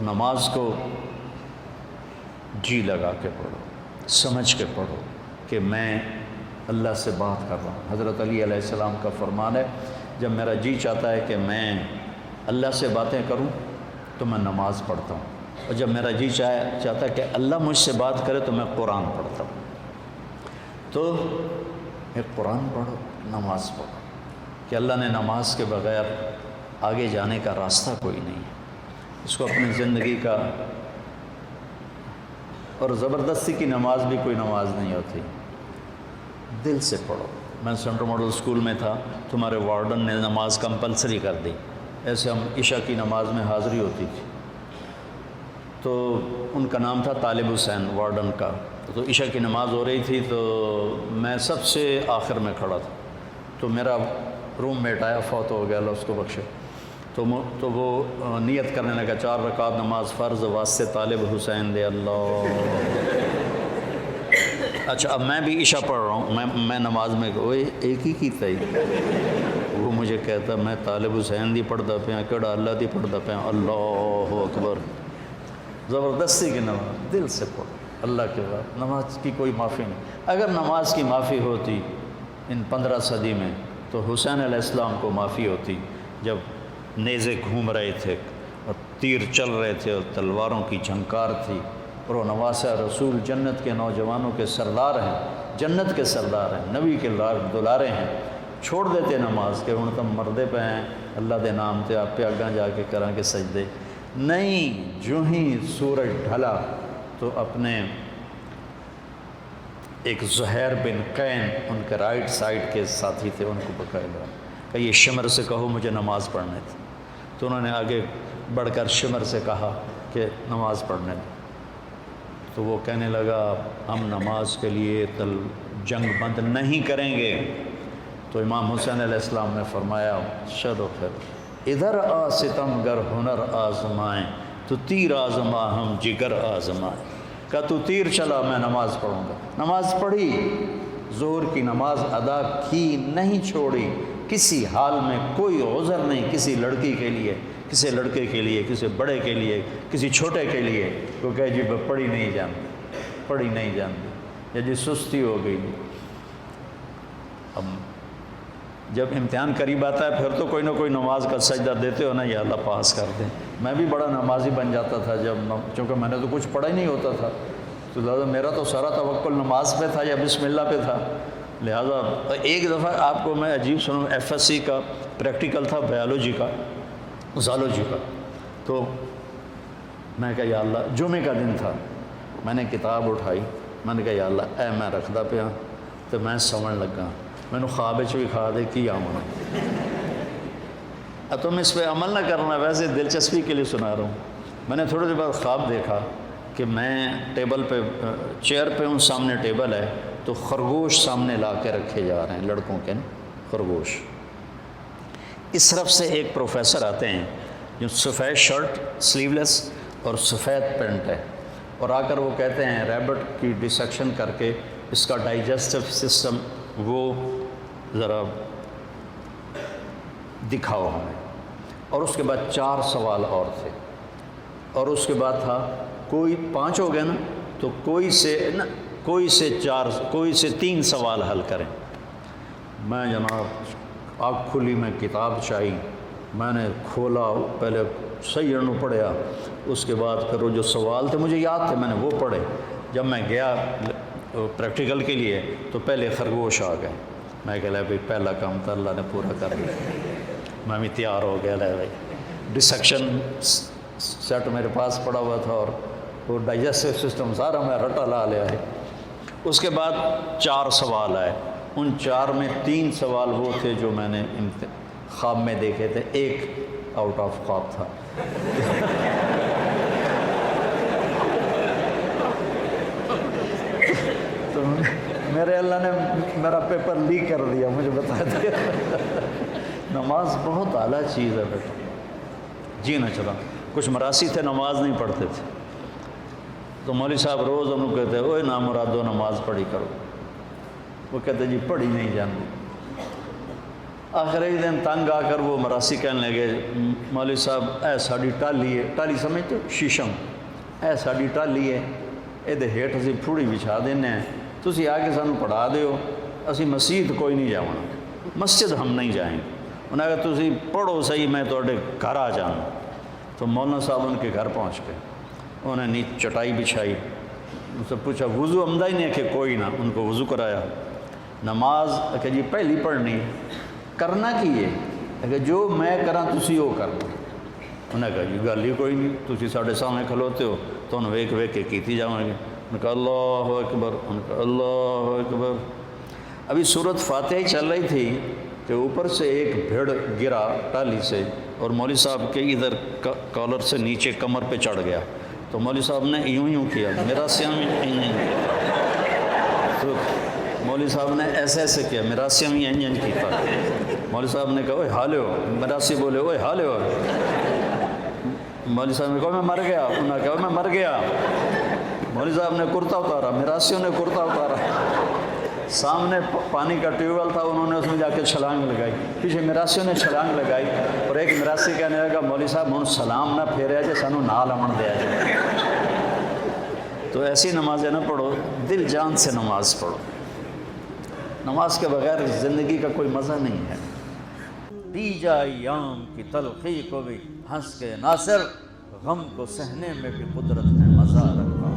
نماز کو جی لگا کے پڑھو، سمجھ کے پڑھو کہ میں اللہ سے بات کر رہا ہوں۔ حضرت علی علیہ السلام کا فرمان ہے، جب میرا جی چاہتا ہے کہ میں اللہ سے باتیں کروں تو میں نماز پڑھتا ہوں، اور جب میرا جی چاہتا ہے کہ اللہ مجھ سے بات کرے تو میں قرآن پڑھتا ہوں۔ تو ایک قرآن پڑھو، نماز پڑھو، کہ اللہ نے نماز کے بغیر آگے جانے کا راستہ کوئی نہیں ہے، اس کو اپنی زندگی کا، اور زبردستی کی نماز بھی کوئی نماز نہیں ہوتی، دل سے پڑھو۔ میں سینٹرل ماڈل اسکول میں تھا، تمہارے وارڈن نے نماز کمپلسری کر دی، ایسے ہم عشاء کی نماز میں حاضری ہوتی تھی، تو ان کا نام تھا طالب حسین وارڈن کا، تو عشاء کی نماز ہو رہی تھی تو میں سب سے آخر میں کھڑا تھا، تو میرا روم میٹ آیا، فوت ہو گیا، اللہ اس کو بخشے، تو وہ نیت کرنے لگا 4 رکعت نماز فرض واسطے طالب حسین دے اللہ۔ اچھا اب میں بھی عشاء پڑھ رہا ہوں، میں نماز میں ایک ہی کی تھی، وہ مجھے کہتا میں طالب حسین دی پڑھتا پیا، کہڑا اللہ دی پڑھتا پیا، اللہ اکبر۔ زبردستی کی نماز دل سے پڑھو اللہ کے بعد، نماز کی کوئی معافی نہیں۔ اگر نماز کی معافی ہوتی ان 15 صدی میں تو حسین علیہ السلام کو معافی ہوتی، جب نیزے گھوم رہے تھے اور تیر چل رہے تھے اور تلواروں کی جھنکار تھی، اور وہ نواسہ رسول جنت کے نوجوانوں کے سردار ہیں، جنت کے سردار ہیں، نبی کے دلارے ہیں، چھوڑ دیتے نماز کہ ہن تم مردے پہ ہیں، اللہ دے نام تے آپ پہ اگاں جا کے کریں گے سجدے، نہیں۔ جو ہی سورج ڈھلا تو اپنے ایک زہیر بن قین ان کے رائٹ سائڈ کے ساتھی تھے، ان کو بقاعدہ کہ یہ شمر سے کہو مجھے نماز پڑھنے تھی، تو انہوں نے آگے بڑھ کر شمر سے کہا کہ نماز پڑھنے دیں، تو وہ کہنے لگا ہم نماز کے لیے جنگ بند نہیں کریں گے، تو امام حسین علیہ السلام نے فرمایا شد و پھر ادھر آ ستم گر ہنر آزمائیں تو تیر آزما ہم جگر آزمائیں، کہ تو تیر چلا میں نماز پڑھوں گا۔ نماز پڑھی، ظہر کی نماز ادا کی، نہیں چھوڑی، کسی حال میں کوئی عذر نہیں کسی لڑکی کے لیے، کسی لڑکے کے لیے، کسی بڑے کے لیے، کسی چھوٹے کے لیے، تو کہ جی پڑھی نہیں جانتی، پڑھی نہیں جانتی، یا جی سستی ہو گئی۔ اب جب امتحان قریب آتا ہے پھر تو کوئی نہ کوئی نماز کا سجدہ دیتے ہو نا، یا اللہ پاس کر دیں۔ میں بھی بڑا نمازی بن جاتا تھا چونکہ میں نے تو کچھ پڑھا ہی نہیں ہوتا تھا، تو لہٰذا میرا تو سارا توکل نماز پہ تھا یا بسم اللہ پہ تھا، لہٰذا ایک دفعہ آپ کو میں عجیب سنوں، FSC کا پریکٹیکل تھا بایولوجی کا، زالوجی کا، تو میں کہا یا اللہ، جمعے کا دن تھا، میں نے کتاب اٹھائی، میں نے کہا یا اللہ اے میں رکھدا پیا تو میں سمجھ لگا، میں نے خواب بھی کھا دے کی آمنا، اب تم اس پہ عمل نہ کرنا، ویسے دلچسپی کے لیے سنا رہا ہوں۔ میں نے تھوڑی دیر بعد خواب دیکھا کہ میں ٹیبل پہ، چیئر پہ ہوں، سامنے ٹیبل ہے، تو خرگوش سامنے لا کے رکھے جا رہے ہیں، لڑکوں کے خرگوش۔ اس طرف سے ایک پروفیسر آتے ہیں جو سفید شرٹ سلیو لیس اور سفید پینٹ ہے، اور آ کر وہ کہتے ہیں ریبٹ کی ڈسیکشن کر کے اس کا ڈائجسٹو سسٹم وہ ذرا دکھاؤ ہمیں، اور اس کے بعد 4 سوال اور تھے، اور اس کے بعد تھا کوئی 5 ہو گئے نا، تو کوئی سے 3 سوال حل کریں۔ میں جناب آنکھ کھلی، میں کتاب چاہی، میں نے کھولا، پہلے صحیح انو پڑھیا، اس کے بعد پھر وہ جو سوال تھے مجھے یاد تھے، میں نے وہ پڑھے۔ جب میں گیا پریکٹیکل کے لیے تو پہلے خرگوش آ گئے، میں کہہ لیا بھائی پہلا کام تو اللہ نے پورا کر لیا، میں بھی تیار ہو گیا، لے بھائی ڈسیکشن سیٹ میرے پاس پڑا ہوا تھا، اور وہ ڈائجسٹو سسٹم سارا میں رٹا لا لیا ہے۔ اس کے بعد 4 سوال آئے، ان 4 میں 3 سوال وہ تھے جو میں نے خواب میں دیکھے تھے، ایک آؤٹ آف خواب تھا۔ تو میرے اللہ نے میرا پیپر لیک کر دیا، مجھے بتا دیا۔ نماز بہت اعلیٰ چیز ہے بیٹا، جی نہ چلا۔ کچھ مراسی تھے نماز نہیں پڑھتے تھے، تو مولوی صاحب روز انہوں کہتے اوے نامرادو نماز پڑھی کرو، وہ کہتے جی پڑھی نہیں جانتی۔ آخر ایک دن تنگ آ کر وہ مراسی کہنے لگے مولوی صاحب اے ساڑی ٹالی ہے، ٹالی سمجھتے ہو شیشم، اے ساڑی ٹالی ہے یہ ہیٹ اسی پھوڑی بچھا دینے ہیں، تسی آ کے سانو پڑھا دیو، اسی مسجد کوئی نہیں جاؤں، مسجد ہم نہیں جائیں گے۔ انہوں نے کہا تسی پڑھو صحیح میں توڑے گھر آ جاؤں۔ تو مولانا صاحب ان کے گھر پہنچ گئے، انہوں نے چٹائی بچھائی، ان سے پوچھا وضو عمدہ ہی نہیں ہے کہ کوئی نہ، ان کو وضو کرایا۔ نماز کہ جی پہلی پڑھنی کرنا کی ہے کہ جو میں کراں تسی وہ کرنا۔ انہوں نے کہا جی گل ہی کوئی نہیں، تسی ساڑھے سامنے کھلوتے ہو تو انہوں ویک ویک کے کیتی جاؤں گے۔ انہوں نے کہا اللہ اکبر، انہوں نے کہا اللہ اکبر۔ ابھی سورت فاتحہ ہی چل رہی تھی کہ اوپر سے ایک بھیڑ گرا ٹالی سے اور مولوی صاحب کے ادھر کالر سے نیچے کمر پہ چڑھ گیا، تو مولوی صاحب نے یوں کیا، میرا سیاں میں تو مولوی صاحب نے ایسے ایسے کیا، میرا سیاں میں کیتا۔ مولوی صاحب نے کہا اوے حالے ہو، میرا سی بولے اوے حالے ہو۔ مولوی صاحب نے کہا میں مر گیا، انہوں نے کہا میں مر گیا۔ مولوی صاحب نے کرتا اتارا، مراسیوں نے کرتا اتارا، سامنے پانی کا ٹیوب ویل تھا، انہوں نے اس میں جا کے چھلانگ لگائی، پیچھے مراسیوں نے چھلانگ لگائی، اور ایک مراسی کہنے لگا مولوی صاحب ہوں سلام نہ پھیریا جے سانو نال امن دیا جائے۔ تو ایسی نمازیں نہ پڑھو، دل جان سے نماز پڑھو، نماز کے بغیر زندگی کا کوئی مزہ نہیں ہے۔ دی جائے ایام کی تلخی کو بھی ہنس کے ناصر، غم کو سہنے میں بھی قدرت نے مزہ رکھا۔